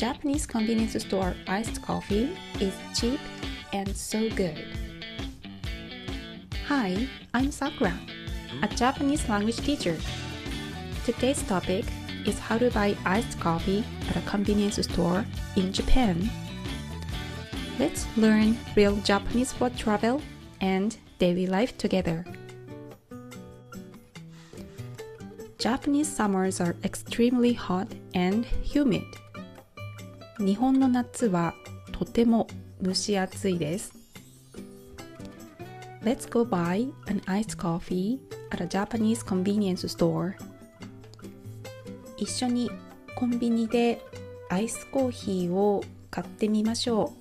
Japanese convenience store iced coffee is cheap and so good. Hi, I'm Sakura, a Japanese language teacher. Today's topic is how to buy iced coffee at a convenience store in Japan. Let's learn real Japanese for travel and daily life together. Japanese summers are extremely hot and humid. 日本の夏はとても蒸し暑いです。Let's go buy an iced coffee at a Japanese convenience store. 一緒にコンビニでアイスコーヒーを買ってみましょ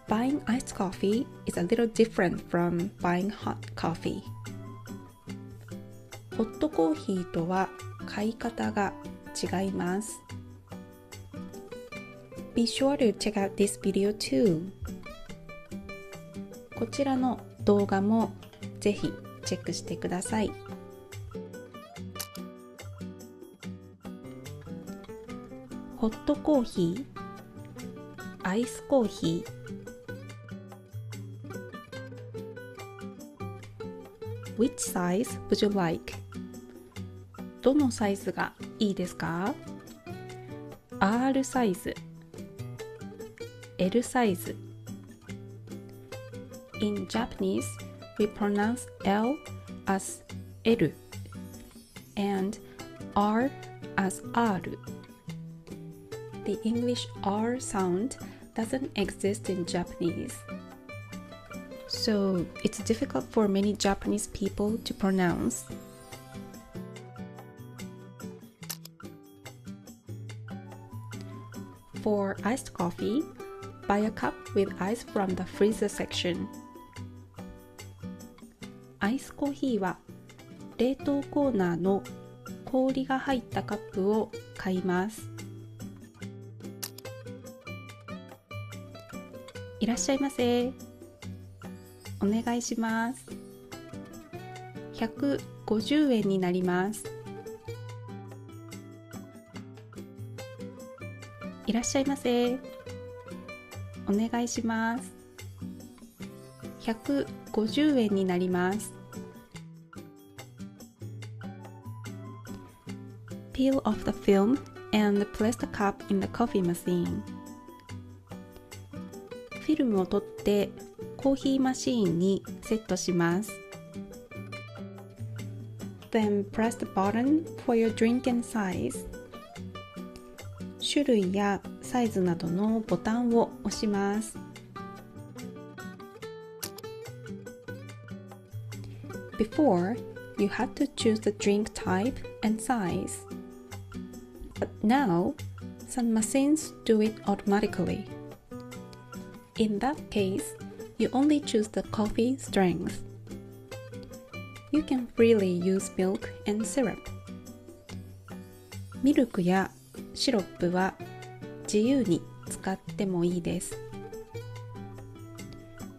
う。Buying iced coffee is a little different from buying hot coffee. ホットコーヒーとは買い方が違います。Be sure to check out this video too. こちらの動画もぜひチェックしてください。ホットコーヒー、アイスコーヒー。Which size would you like? どのサイズがいいですか？ R サイズ、L サイズ。In Japanese, we pronounce L as L and R as R. The English R sound doesn't exist in Japanese. So it's difficult for many Japanese people to pronounce. For iced coffee, buy a cup with ice from the freezer section. アイスコーヒーは冷凍コーナーの氷が入ったカップを買います。いらっしゃいませ。お願いします。150円になります。いらっしゃいませ。お願いします。150円になります。Peel off the film and place the cup in the coffee machine. フィルムを取ってコーヒーマシーンにセットします。Then press the button for your drink and size. 種類やサイズなどのボタンを押します。Before, you had to choose the drink type and size. But now, some machines do it automatically. In that case, you only choose the coffee strength. You can freely use milk and syrup. ミルクやシロップは自由に使ってもいいです。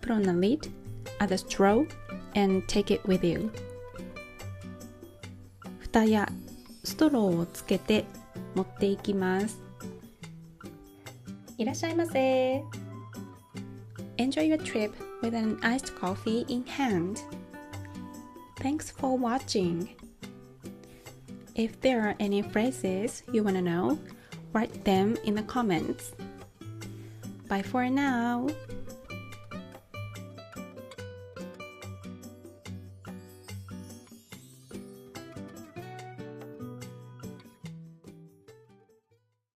Put on a lid, add a straw, and take it with you. 蓋やストローをつけて持っていきます。いらっしゃいませ。Enjoy your trip with an iced coffee in hand. Thanks for watching. If there are any phrases you want to know, write them in the comments. Bye for now.